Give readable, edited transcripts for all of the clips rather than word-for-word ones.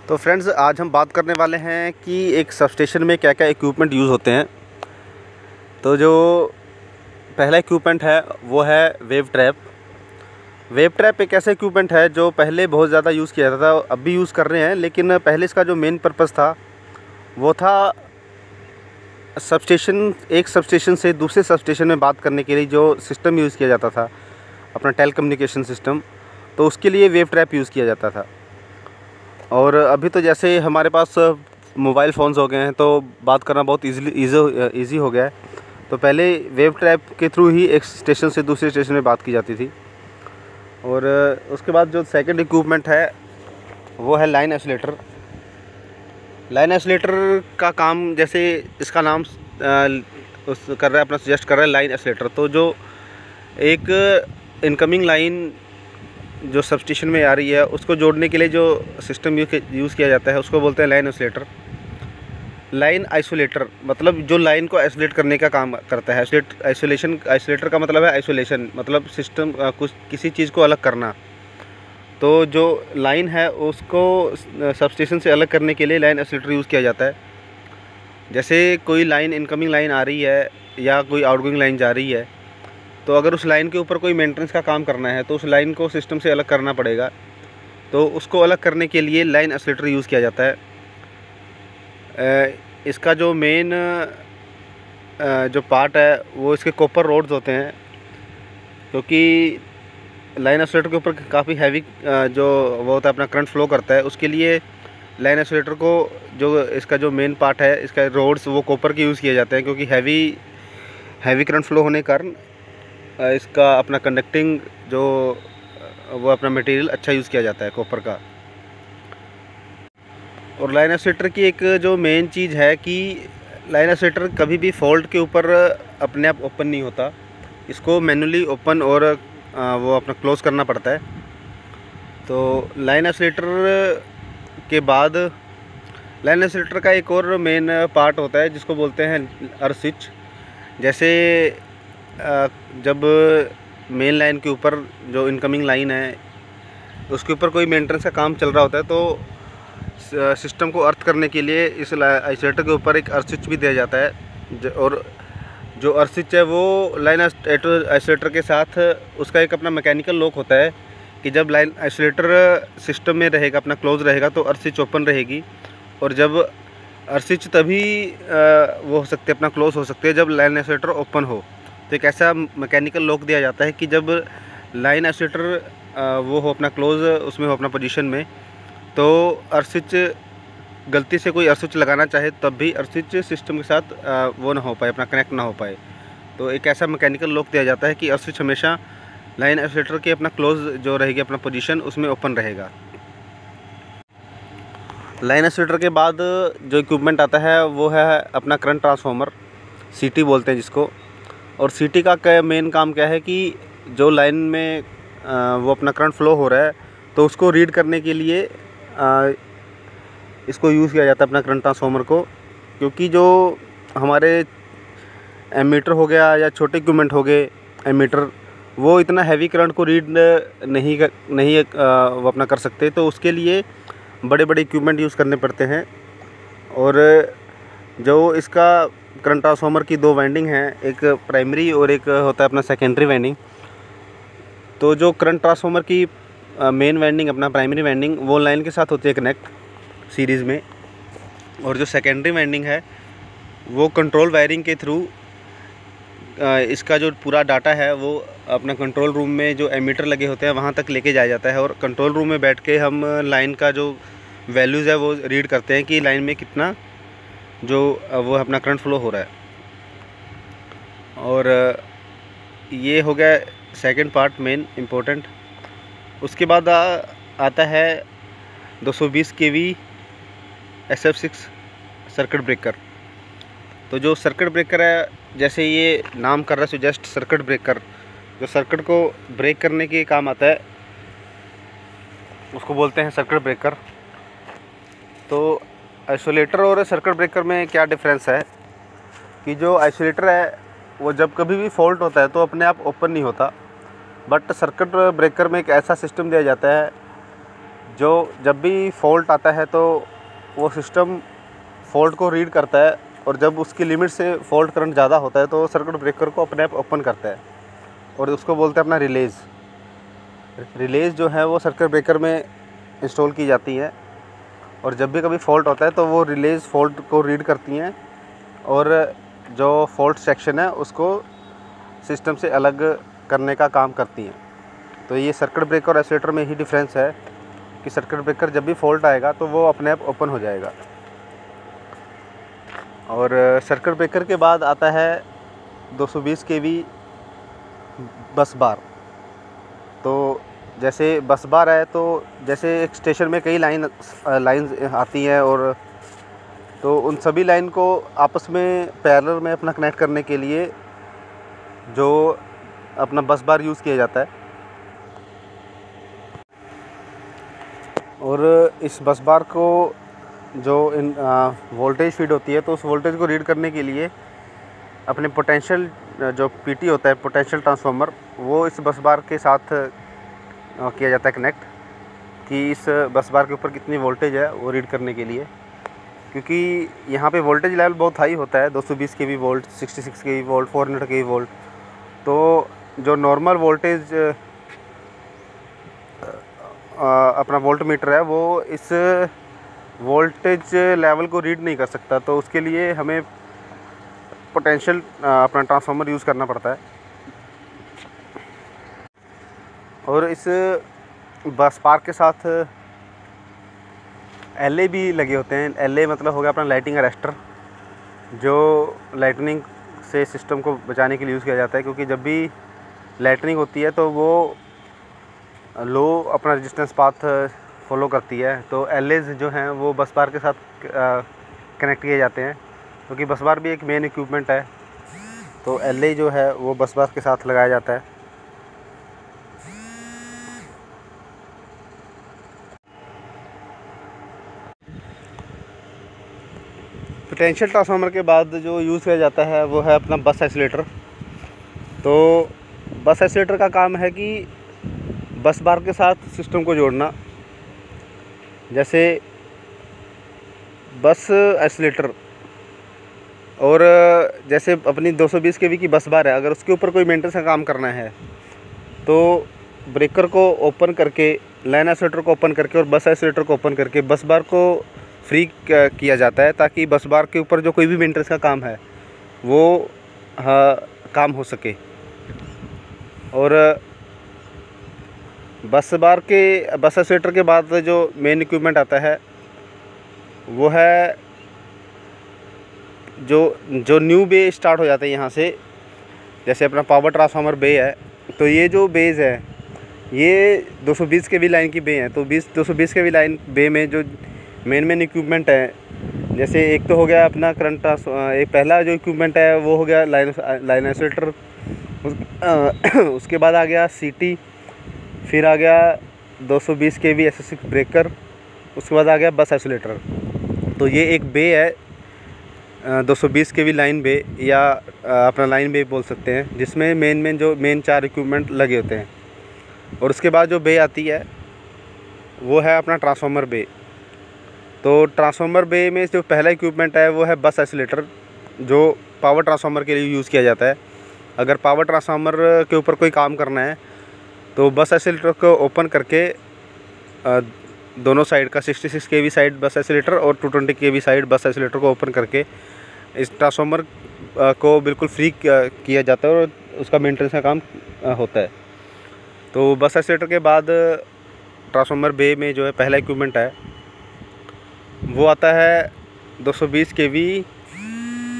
तो फ्रेंड्स, आज हम बात करने वाले हैं कि एक सबस्टेशन में क्या क्या इक्विपमेंट यूज़ होते हैं। तो जो पहला इक्विपमेंट है वो है वेव ट्रैप। वेव ट्रैप एक ऐसा इक्विपमेंट है जो पहले बहुत ज़्यादा यूज़ किया जाता था, अब भी यूज़ कर रहे हैं, लेकिन पहले इसका जो मेन पर्पज़ था वो था एक सबस्टेशन से दूसरे सबस्टेशन में बात करने के लिए जो सिस्टम यूज़ किया जाता था, अपना टेली कम्युनिकेशन सिस्टम, तो उसके लिए वेव ट्रैप यूज़ किया जाता था। और अभी तो जैसे हमारे पास मोबाइल फ़ोन्स हो गए हैं तो बात करना बहुत ईज़ी हो गया है। तो पहले वेव ट्रैप के थ्रू ही एक स्टेशन से दूसरे स्टेशन में बात की जाती थी। और उसके बाद जो सेकंड इक्विपमेंट है वो है लाइन आइसोलेटर। लाइन आइसोलेटर का काम, जैसे इसका नाम कर रहा है, अपना सजेस्ट कर रहा है लाइन आइसोलेटर। तो जो एक इनकमिंग लाइन जो सबस्टेशन में आ रही है उसको जोड़ने के लिए जो सिस्टम यूज़ किया जाता है उसको बोलते हैं लाइन आइसोलेटर। लाइन आइसोलेटर मतलब जो लाइन को आइसोलेट करने का काम करता है। आइसोलेटर का मतलब है आइसोलेशन, मतलब सिस्टम कुछ किसी चीज़ को अलग करना। तो जो लाइन है उसको सबस्टेशन से अलग करने के लिए लाइन आइसोलेटर यूज़ किया जाता है। जैसे कोई लाइन, इनकमिंग लाइन आ रही है या कोई आउटगोइंग लाइन जा रही है, तो अगर उस लाइन के ऊपर कोई मेंटेनेंस का काम करना है तो उस लाइन को सिस्टम से अलग करना पड़ेगा। तो उसको अलग करने के लिए लाइन आइसोलेटर यूज़ किया जाता है। इसका जो मेन जो पार्ट है वो इसके कॉपर रोड्स होते हैं, क्योंकि लाइन आइसोलेटर के ऊपर काफ़ी हैवी जो वो होता है, अपना करंट फ्लो करता है। उसके लिए लाइन आइसोलेटर को जो इसका जो मेन पार्ट है, इसका रोड्स, वो कॉपर के यूज़ किए जाते हैं, क्योंकि हैवी करंट फ्लो होने के कारण इसका अपना कंडक्टिंग जो वो अपना मटेरियल अच्छा यूज़ किया जाता है कॉपर का। और लाइन आइसोलेटर की एक जो मेन चीज़ है कि लाइन आइसोलेटर कभी भी फॉल्ट के ऊपर अपने आप ओपन नहीं होता, इसको मैनुअली ओपन और वो अपना क्लोज़ करना पड़ता है। तो लाइन आइसोलेटर के बाद लाइन आइसोलेटर का एक और मेन पार्ट होता है जिसको बोलते हैं अर्थ स्विच। जैसे जब मेन लाइन के ऊपर जो इनकमिंग लाइन है उसके ऊपर कोई मेंटेनेंस का काम चल रहा होता है, तो सिस्टम को अर्थ करने के लिए इस आइसोलेटर के ऊपर एक अर्थ स्विच भी दिया जाता है। और जो अर्थ स्विच है वो लाइन आइसोलेटर के साथ उसका एक अपना मैकेनिकल लॉक होता है कि जब लाइन आइसोलेटर सिस्टम में रहेगा, अपना क्लोज रहेगा, तो अर्थ स्विच ओपन रहेगी। और जब अर्थ स्विच तभी वो हो सकते अपना क्लोज हो सकते हैं जब लाइन आइसोलेटर ओपन हो। तो एक ऐसा मैकेनिकल लॉक दिया जाता है कि जब लाइन आइसोलेटर वो हो अपना क्लोज, उसमें हो अपना पोजीशन में, तो अर्थ स्विच गलती से कोई अर्थ स्विच लगाना चाहे तब भी अर्थ स्विच सिस्टम के साथ वो ना हो पाए, अपना कनेक्ट ना हो पाए। तो एक ऐसा मैकेनिकल लॉक दिया जाता है कि अर्थ स्विच हमेशा लाइन आइसोलेटर के अपना क्लोज जो रहेगी, अपना पोजीशन, उसमें ओपन रहेगा। लाइन आइसोलेटर के बाद जो इक्विपमेंट आता है वो है अपना करंट ट्रांसफार्मर, सीटी बोलते हैं जिसको। और सीटी का मेन काम क्या है कि जो लाइन में वो अपना करंट फ्लो हो रहा है तो उसको रीड करने के लिए इसको यूज़ किया जाता है, अपना करंट ट्रांसफार्मर को। क्योंकि जो हमारे एमीटर हो गया या छोटे इक्विपमेंट हो गए एमीटर, वो इतना हैवी करंट को रीड नहीं वो अपना कर सकते, तो उसके लिए बड़े बड़े इक्विपमेंट यूज़ करने पड़ते हैं। और जो इसका करंट ट्रांसफार्मर की दो वाइंडिंग हैं, एक प्राइमरी और एक होता है अपना सेकेंडरी वाइंडिंग। तो जो करंट ट्रांसफार्मर की मेन वाइंडिंग, अपना प्राइमरी वाइंडिंग, वो लाइन के साथ होती है कनेक्ट सीरीज़ में। और जो सेकेंडरी वाइंडिंग है वो कंट्रोल वायरिंग के थ्रू इसका जो पूरा डाटा है वो अपना कंट्रोल रूम में जो एमीटर लगे होते हैं वहाँ तक लेके जाया जाता है। और कंट्रोल रूम में बैठ के हम लाइन का जो वैल्यूज़ है वो रीड करते हैं कि लाइन में कितना जो वो अपना करंट फ्लो हो रहा है। और ये हो गया सेकंड पार्ट, मेन इम्पोर्टेंट। उसके बाद आता है 220 kV SF6 सर्किट ब्रेकर। तो जो सर्किट ब्रेकर है, जैसे ये नाम कर रहा है सुजेस्ट, सर्किट ब्रेकर, जो सर्किट को ब्रेक करने के काम आता है उसको बोलते हैं सर्किट ब्रेकर। तो आइसोलेटर और सर्किट ब्रेकर में क्या डिफरेंस है कि जो आइसोलेटर है वो जब कभी भी फॉल्ट होता है तो अपने आप ओपन नहीं होता, बट सर्किट ब्रेकर में एक ऐसा सिस्टम दिया जाता है जब भी फॉल्ट आता है तो वो सिस्टम फॉल्ट को रीड करता है, और जब उसकी लिमिट से फॉल्ट करंट ज़्यादा होता है तो सर्किट ब्रेकर को अपने आप ओपन करता है, और उसको बोलते हैं अपना रिलेज़ जो है वो सर्किट ब्रेकर में इंस्टॉल की जाती है। और जब भी कभी फॉल्ट होता है तो वो रिलेज़ फॉल्ट को रीड करती हैं, और जो फॉल्ट सेक्शन है उसको सिस्टम से अलग करने का काम करती हैं। तो ये सर्किट ब्रेकर और एक्सीलेटर में ही डिफरेंस है कि सर्किट ब्रेकर जब भी फॉल्ट आएगा तो वो अपने आप ओपन हो जाएगा। और सर्किट ब्रेकर के बाद आता है 220 kV बस बार। तो जैसे बस बार है तो जैसे एक स्टेशन में कई लाइन्स आती हैं, और तो उन सभी लाइन को आपस में पैरेलल में अपना कनेक्ट करने के लिए जो अपना बस बार यूज़ किया जाता है। और इस बस बार को जो वोल्टेज फीड होती है तो उस वोल्टेज को रीड करने के लिए अपने पोटेंशियल जो पीटी होता है, पोटेंशियल ट्रांसफार्मर, वो इस बस बार के साथ किया जाता है कनेक्ट, कि इस बस बार के ऊपर कितनी वोल्टेज है वो रीड करने के लिए। क्योंकि यहाँ पे वोल्टेज लेवल बहुत हाई होता है, 220 kV volt, 66 kV volt, 400 kV volt. तो जो नॉर्मल वोल्टेज अपना वोल्ट मीटर है वो इस वोल्टेज लेवल को रीड नहीं कर सकता, तो उसके लिए हमें पोटेंशियल अपना ट्रांसफार्मर यूज़ करना पड़ता है। और इस बस बार के साथ एलए भी लगे होते हैं। एलए मतलब हो गया अपना लाइटिंग अरेस्टर, जो लाइटनिंग से सिस्टम को बचाने के लिए यूज़ किया जाता है, क्योंकि जब भी लाइटनिंग होती है तो वो लो अपना रेजिस्टेंस पाथ फॉलो करती है। तो एलएज जो हैं वो बस बार के साथ कनेक्ट किए जाते हैं, क्योंकि बस बार भी एक मेन इक्विपमेंट है। तो एलए जो है वो बस बार के साथ लगाया जाता है। पोटेंशियल ट्रांसफार्मर के बाद जो यूज़ किया जाता है वो है अपना बस आइसोलेटर। तो बस आइसोलेटर का काम है कि बस बार के साथ सिस्टम को जोड़ना। जैसे बस आइसोलेटर और जैसे अपनी 220 kV की बस बार है, अगर उसके ऊपर कोई मेंटेनेंस का काम करना है तो ब्रेकर को ओपन करके, लाइन आइसोलेटर को ओपन करके और बस आइसोलेटर को ओपन करके बस बार को फ्री किया जाता है, ताकि बस बार के ऊपर जो कोई भी मेंटेनेंस का काम है वो काम हो सके। और बस आइसोलेटर के बाद जो मेन इक्विपमेंट आता है वो है जो न्यू बे स्टार्ट हो जाता है यहाँ से। जैसे अपना पावर ट्रांसफार्मर बे है, तो ये जो बेज है ये 220 kV लाइन की बे है। तो 220 kV लाइन बे में जो मेन इक्विपमेंट है, जैसे एक तो हो गया अपना करंट एक पहला जो इक्विपमेंट है वो हो गया लाइन आइसोलेटर, उसके बाद आ गया सीटी, फिर आ गया 220 kV SS6 ब्रेकर, उसके बाद आ गया बस आइसोलेटर। तो ये एक बे है 220 kV लाइन बे, या अपना लाइन बे बोल सकते हैं, जिसमें मेन 4 इक्विपमेंट लगे होते हैं। और उसके बाद जो बे आती है वो है अपना ट्रांसफार्मर बे। तो ट्रांसफार्मर बे में जो पहला इक्विपमेंट है वो है बस आइसोलेटर, जो पावर ट्रांसफार्मर के लिए यूज़ किया जाता है। अगर पावर ट्रांसफार्मर के ऊपर कोई काम करना है तो बस आइसोलेटर को ओपन करके दोनों साइड का 66 kV साइड बस आइसोलेटर और 220 kV साइड बस आइसोलेटर को ओपन करके इस ट्रांसफार्मर को बिल्कुल फ्री किया जाता है और उसका मेंटेनेंस का काम होता है। तो बस आइसोलेटर के बाद ट्रांसफार्मर बे में जो है पहला इक्विपमेंट है वो आता है 220 kV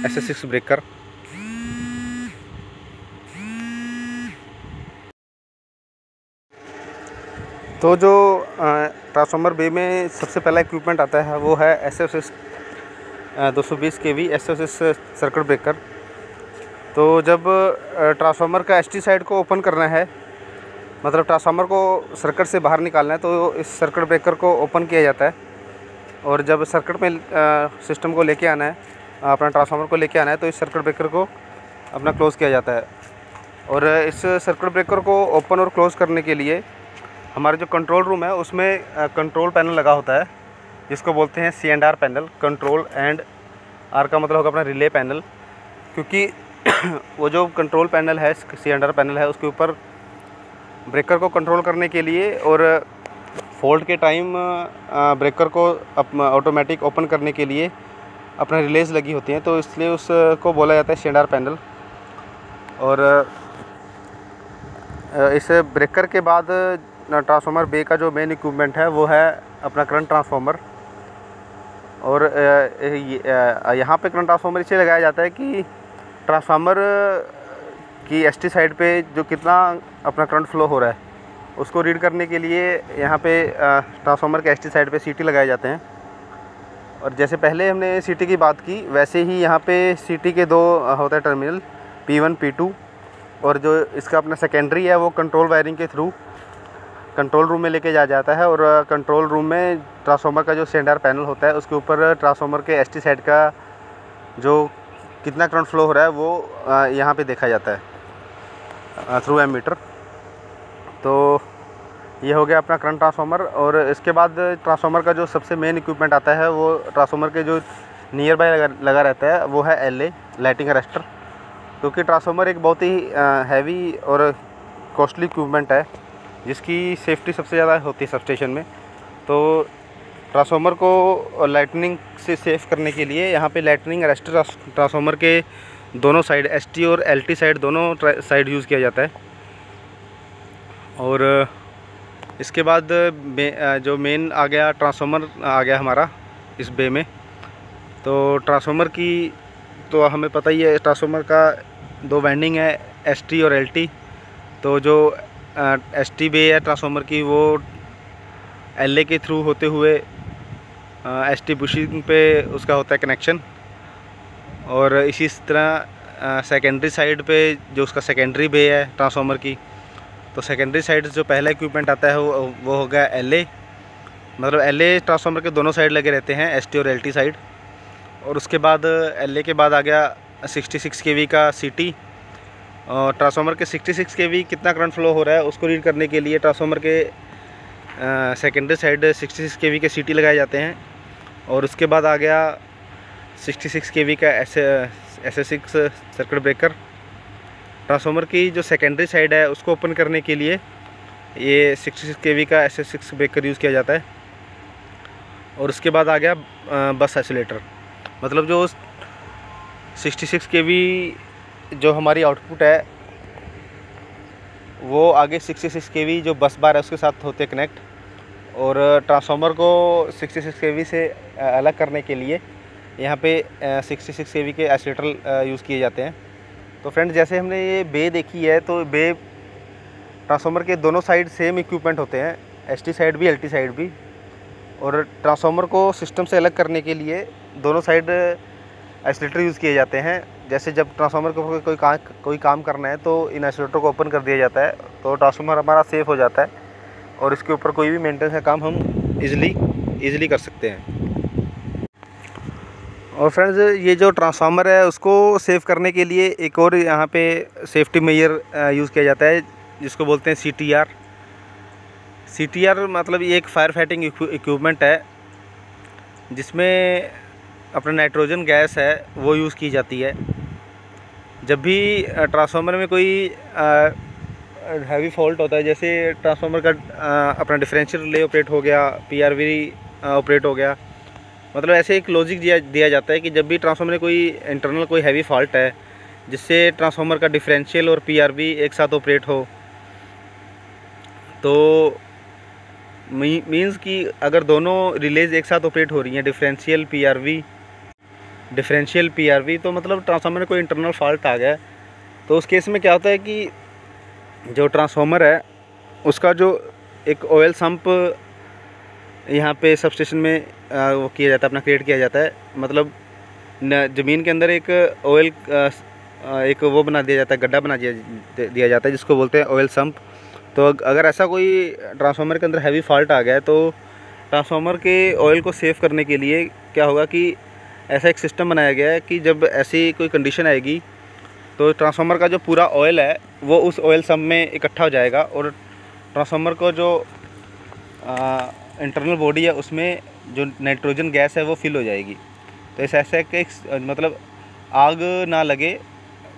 SS6 ब्रेकर। तो जो ट्रांसफार्मर बे में सबसे पहला इक्विपमेंट आता है वो है SS 220 kV SS circuit breaker. तो जब ट्रांसफार्मर का ST साइड को ओपन करना है, मतलब ट्रांसफार्मर को सर्किट से बाहर निकालना है, तो इस सर्किट ब्रेकर को ओपन किया जाता है। और जब सर्किट में सिस्टम को लेके आना है, अपना ट्रांसफार्मर को लेके आना है, तो इस सर्किट ब्रेकर को अपना क्लोज़ किया जाता है। और इस सर्किट ब्रेकर को ओपन और क्लोज़ करने के लिए हमारा जो कंट्रोल रूम है उसमें कंट्रोल पैनल लगा होता है, जिसको बोलते हैं C&R panel. Control and are का मतलब होगा अपना रिले पैनल, क्योंकि वो जो कंट्रोल पैनल है, C&R पैनल है, उसके ऊपर ब्रेकर को कंट्रोल करने के लिए और फॉल्ट के टाइम ब्रेकर को ऑटोमेटिक ओपन करने के लिए अपना रिलेज लगी होती हैं, तो इसलिए उसको बोला जाता है C&R पैनल। और इस ब्रेकर के बाद ट्रांसफार्मर बे का जो मेन इक्विपमेंट है वो है अपना करंट ट्रांसफार्मर। और यहाँ पे करंट ट्रांसफार्मर इसलिए लगाया जाता है कि ट्रांसफार्मर की ST साइड पे जो कितना अपना करंट फ्लो हो रहा है उसको रीड करने के लिए यहाँ पे ट्रांसफार्मर के ST साइड पे CT लगाए जाते हैं। और जैसे पहले हमने CT की बात की, वैसे ही यहाँ पे CT के दो होता है टर्मिनल, P1 P2, और जो इसका अपना सेकेंडरी है वो कंट्रोल वायरिंग के थ्रू कंट्रोल रूम में लेके जाता है। और कंट्रोल रूम में ट्रांसफार्मर का जो C&R पैनल होता है उसके ऊपर ट्रांसफार्मर के ST साइड का जो कितना करंट फ्लो हो रहा है वो यहाँ पे देखा जाता है थ्रू एमीटर। तो ये हो गया अपना करंट ट्रांसफार्मर। और इसके बाद ट्रांसफार्मर का जो सबसे मेन इक्विपमेंट आता है वो ट्रांसफार्मर के जो नियर बाय लगा रहता है वो है LA लाइटिंग अरेस्टर, क्योंकि ट्रांसफार्मर एक बहुत ही हैवी और कॉस्टली इक्विपमेंट है जिसकी सेफ्टी सबसे ज़्यादा होती है सब स्टेशन में। तो ट्रांसफार्मर को लाइटनिंग से सेफ करने के लिए यहाँ पे लाइटनिंग अरेस्टर ट्रांसफार्मर के दोनों साइड ST और LT साइड दोनों साइड यूज़ किया जाता है। और इसके बाद जो मेन आ गया ट्रांसफार्मर आ गया हमारा इस बे में। तो ट्रांसफार्मर की तो हमें पता ही है, ट्रांसफार्मर का दो वाइंडिंग है ST और LT। तो जो ST बे है ट्रांसफार्मर की वो LA के थ्रू होते हुए ST बुशिंग पे उसका होता है कनेक्शन। और इसी तरह सेकेंडरी साइड पे जो उसका सेकेंडरी बे है ट्रांसफार्मर की, तो सेकेंडरी साइड जो पहला इक्विपमेंट आता है वो हो गया LA, मतलब LA ट्रांसफार्मर के दोनों साइड लगे रहते हैं ST और LT साइड। और उसके बाद LA के बाद आ गया 66 kV का CT। और ट्रांसफार्मर के 66 kV कितना करंट फ्लो हो रहा है उसको रीड करने के लिए ट्रांसफार्मर के सेकेंडरी साइड 66 kV के CT लगाए जाते हैं। और उसके बाद आ गया 66 kV का SS6 सर्किट ब्रेकर। ट्रांसफार्मर की जो सेकेंडरी साइड है उसको ओपन करने के लिए ये 66 kV का SS6 ब्रेकर यूज़ किया जाता है। और उसके बाद आ गया बस आइसोलेटर, मतलब जो 66 kV जो हमारी आउटपुट है वो आगे 66 kV जो बस बार है उसके साथ होते कनेक्ट। और ट्रांसफार्मर को 66 kV से अलग करने के लिए यहाँ पे 66 kV के आइसोलेटर यूज़ किए जाते हैं। तो फ्रेंड्स, जैसे हमने ये बे देखी है, तो बे ट्रांसफार्मर के दोनों साइड सेम इक्विपमेंट होते हैं, ST साइड भी LT साइड भी। और ट्रांसफार्मर को सिस्टम से अलग करने के लिए दोनों साइड आइसोलेटर यूज़ किए जाते हैं। जैसे जब ट्रांसफार्मर को कोई काम करना है तो इन आइसोलेटर को ओपन कर दिया जाता है, तो ट्रांसफार्मर हमारा सेफ़ हो जाता है और इसके ऊपर कोई भी मेंटेनेंस का काम हम ईज़िली कर सकते हैं। और फ्रेंड्स, ये जो ट्रांसफार्मर है उसको सेव करने के लिए एक और यहाँ पे सेफ्टी मेजर यूज़ किया जाता है जिसको बोलते हैं CTR मतलब ये एक फायर फाइटिंग इक्विपमेंट है जिसमें अपना नाइट्रोजन गैस है वो यूज़ की जाती है। जब भी ट्रांसफार्मर में कोई हैवी फॉल्ट होता है, जैसे ट्रांसफार्मर का अपना डिफरेंशियल रिले ऑपरेट हो गया, PRV ऑपरेट हो गया, मतलब ऐसे एक लॉजिक दिया जाता है कि जब भी ट्रांसफार्मर में कोई इंटरनल कोई हैवी फॉल्ट है जिससे ट्रांसफार्मर का डिफरेंशियल और PRV एक साथ ऑपरेट हो, तो मींस कि अगर दोनों रिलेज एक साथ ऑपरेट हो रही हैं, डिफरेंशियल PRV, तो मतलब ट्रांसफार्मर में कोई इंटरनल फॉल्ट आ गया है। तो उस केस में क्या होता है कि जो ट्रांसफार्मर है उसका जो एक ऑयल संप यहाँ पे सबस्टेशन में वो किया जाता है, अपना क्रिएट किया जाता है। मतलब ज़मीन के अंदर एक ऑयल एक वो बना दिया जाता है, गड्ढा बना दिया जाता है जिसको बोलते हैं ऑयल संप। तो अगर ऐसा कोई ट्रांसफार्मर के अंदर हैवी फॉल्ट आ गया है तो ट्रांसफार्मर के ऑयल को सेव करने के लिए क्या होगा कि ऐसा एक सिस्टम बनाया गया है कि जब ऐसी कोई कंडीशन आएगी तो ट्रांसफार्मर का जो पूरा ऑयल है वो उस ऑयल सम्प में इकट्ठा हो जाएगा और ट्रांसफार्मर को जो इंटरनल बॉडी है उसमें जो नाइट्रोजन गैस है वो फिल हो जाएगी। तो इस ऐसे कि मतलब आग ना लगे,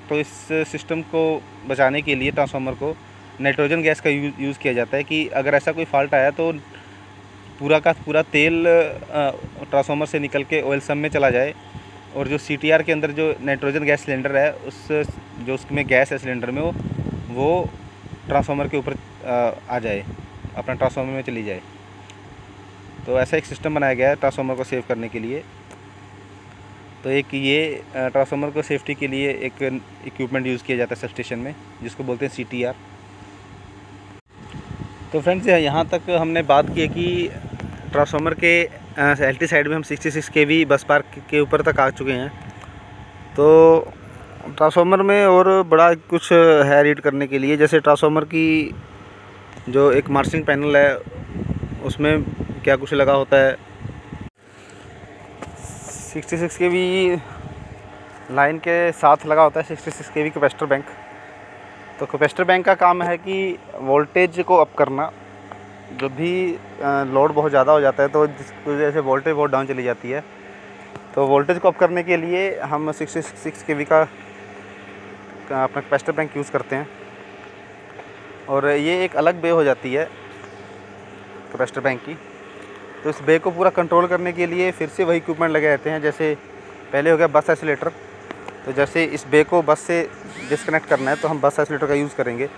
तो इस सिस्टम को बचाने के लिए ट्रांसफार्मर को नाइट्रोजन गैस का यूज़ किया जाता है कि अगर ऐसा कोई फॉल्ट आया तो पूरा का पूरा तेल ट्रांसफार्मर से निकल के ऑयल सम में चला जाए, और जो CTR के अंदर जो नाइट्रोजन गैस सिलेंडर है उस जो उसमें गैस है सिलेंडर में वो ट्रांसफार्मर के ऊपर आ जाए, अपना ट्रांसफार्मर में चली जाए। तो ऐसा एक सिस्टम बनाया गया है ट्रांसफार्मर को सेव करने के लिए। तो एक ये ट्रांसफार्मर को सेफ्टी के लिए एक इक्विपमेंट यूज़ किया जाता है सब स्टेशन में, जिसको बोलते हैं CTR। तो फ्रेंड्स, यहाँ तक हमने बात की है कि ट्रांसफार्मर के LT साइड में हम 66 kV बस बार के ऊपर तक आ चुके हैं। तो ट्रांसफार्मर में और बड़ा कुछ है रीड करने के लिए, जैसे ट्रांसफार्मर की जो एक मार्चिंग पैनल है उसमें क्या कुछ लगा होता है। 66 kV लाइन के साथ लगा होता है 66 kV कैपेसिटर बैंक। तो कैपेसिटर बैंक का काम है कि वोल्टेज को अप करना। जब भी लोड बहुत ज़्यादा हो जाता है तो जिसकी वजह से वोल्टेज बहुत डाउन चली जाती है, तो वोल्टेज को अप करने के लिए हम 66 kV का अपना कैपेसिटर बैंक यूज़ करते हैं। और ये एक अलग बे हो जाती है कैपेसिटर बैंक की। तो इस बे को पूरा कंट्रोल करने के लिए फिर से वही इक्विपमेंट लगे रहते हैं। जैसे पहले हो गया बस आइसोलेटर, तो जैसे इस बे को बस से डिस्कनेक्ट करना है तो हम बस आइसोलेटर का यूज़ करेंगे।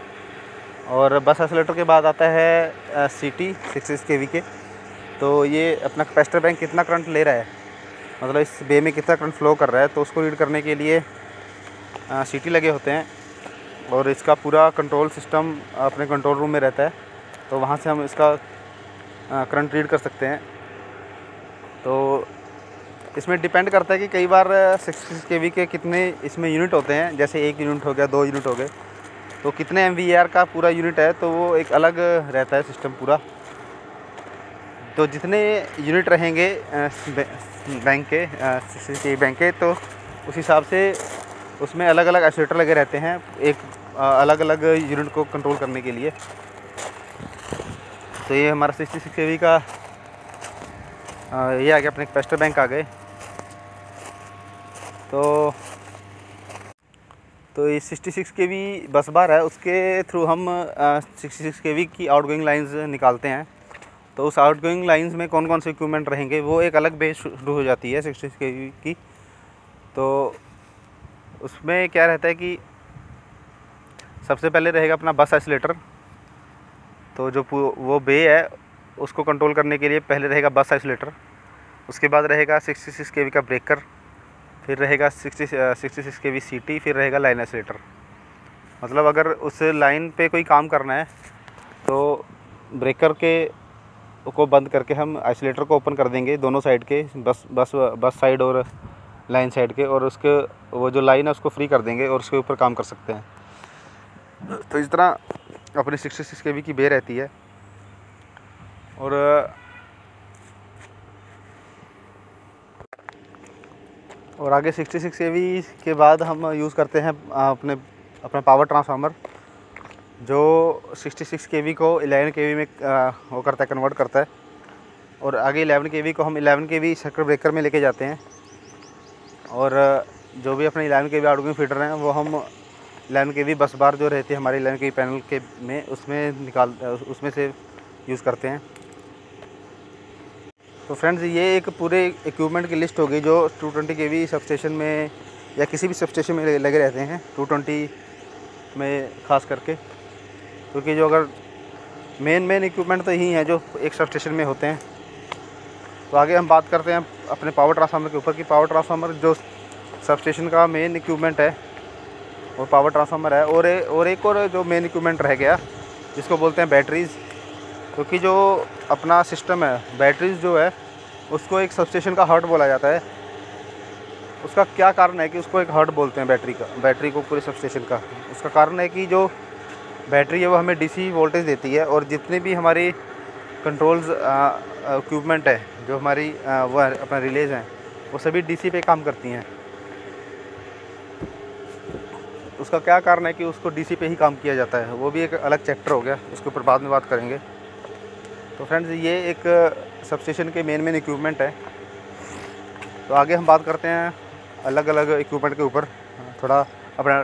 और बस आइसोलेटर के बाद आता है CT 66 kV के। तो ये अपना कैपेसिटर बैंक कितना करंट ले रहा है, मतलब इस बे में कितना करंट फ्लो कर रहा है, तो उसको रीड करने के लिए CT लगे होते हैं। और इसका पूरा कंट्रोल सिस्टम अपने कंट्रोल रूम में रहता है, तो वहाँ से हम इसका करंट रीड कर सकते हैं। तो इसमें डिपेंड करता है कि कई बार 66 kV के कितने इसमें यूनिट होते हैं। जैसे 1 यूनिट हो गया, 2 यूनिट हो गए, तो कितने MVAR का पूरा यूनिट है, तो वो एक अलग रहता है सिस्टम पूरा। तो जितने यूनिट रहेंगे बैंक के 66 kV बैंक के, तो उस हिसाब से उसमें अलग अलग आइसोलेटर लगे रहते हैं, एक अलग अलग यूनिट को कंट्रोल करने के लिए। तो ये हमारा 66 kV का ये आ गया, अपने कैपेसिटर बैंक आ गए। तो ये 66 kV बस बार है, उसके थ्रू हम 66 kV की आउटगोइंग लाइंस निकालते हैं। तो उस आउटगोइंग लाइंस में कौन कौन से इक्विपमेंट रहेंगे, वो एक अलग बेस शुरू हो जाती है 66 kV की। तो उसमें क्या रहता है कि सबसे पहले रहेगा अपना बस आइसोलेटर। तो जो वो बे है उसको कंट्रोल करने के लिए पहले रहेगा बस आइसोलेटर। उसके बाद रहेगा 66 kV का ब्रेकर, फिर रहेगा 66 kV CT, फिर रहेगा लाइन आइसोलेटर। मतलब अगर उस लाइन पे कोई काम करना है तो ब्रेकर को बंद करके हम आइसोलेटर को ओपन कर देंगे, दोनों साइड के, बस साइड और लाइन साइड के, और उसके वो जो लाइन है उसको फ्री कर देंगे और उसके ऊपर काम कर सकते हैं। तो इस तरह अपनी 66 kV की बे रहती है। और आगे 66 kV के बाद हम यूज़ करते हैं अपना पावर ट्रांसफार्मर, जो 66 kV को 11 kV में वो करता है, कन्वर्ट करता है। और आगे 11 kV को हम 11 kV सर्किट ब्रेकर में लेके जाते हैं। और जो भी अपने 11 kV आउटगोइंग फीडर हैं वो हम 11 kV बस बार जो रहती है हमारी 11 kV पैनल के में, उसमें से यूज़ करते हैं। तो फ्रेंड्स, ये एक पूरे इक्विपमेंट की लिस्ट हो गई जो 220 kV सबस्टेशन में या किसी भी सबस्टेशन में लगे रहते हैं, 220 में ख़ास करके, क्योंकि जो अगर मेन इक्विपमेंट तो यही हैं जो एक सबस्टेशन में होते हैं। तो आगे हम बात करते हैं अपने पावर ट्रांसफार्मर के ऊपर कि पावर ट्रांसफार्मर जो सबस्टेशन का मेन इक्विपमेंट है वो पावर ट्रांसफार्मर है। और एक जो मेन इक्विपमेंट रह गया जिसको बोलते हैं बैटरीज़, क्योंकि जो अपना सिस्टम है बैटरीज़ जो है उसको एक सबस्टेशन का हार्ट बोला जाता है। उसका क्या कारण है कि उसको एक हार्ट बोलते हैं बैटरी को पूरे सबस्टेशन का? उसका कारण है कि जो बैटरी है वो हमें DC वोल्टेज देती है, और जितने भी हमारी कंट्रोल्स इक्विपमेंट है जो हमारी वो अपना रिलेज़ हैं वो सभी DC पे काम करती हैं। उसका क्या कारण है कि उसको DC पे ही काम किया जाता है, वो भी एक अलग चैप्टर हो गया, उसके ऊपर बाद में बात करेंगे। तो फ्रेंड्स ये एक सबस्टेशन के मेन इक्विपमेंट है। तो आगे हम बात करते हैं अलग अलग इक्विपमेंट के ऊपर, थोड़ा अपना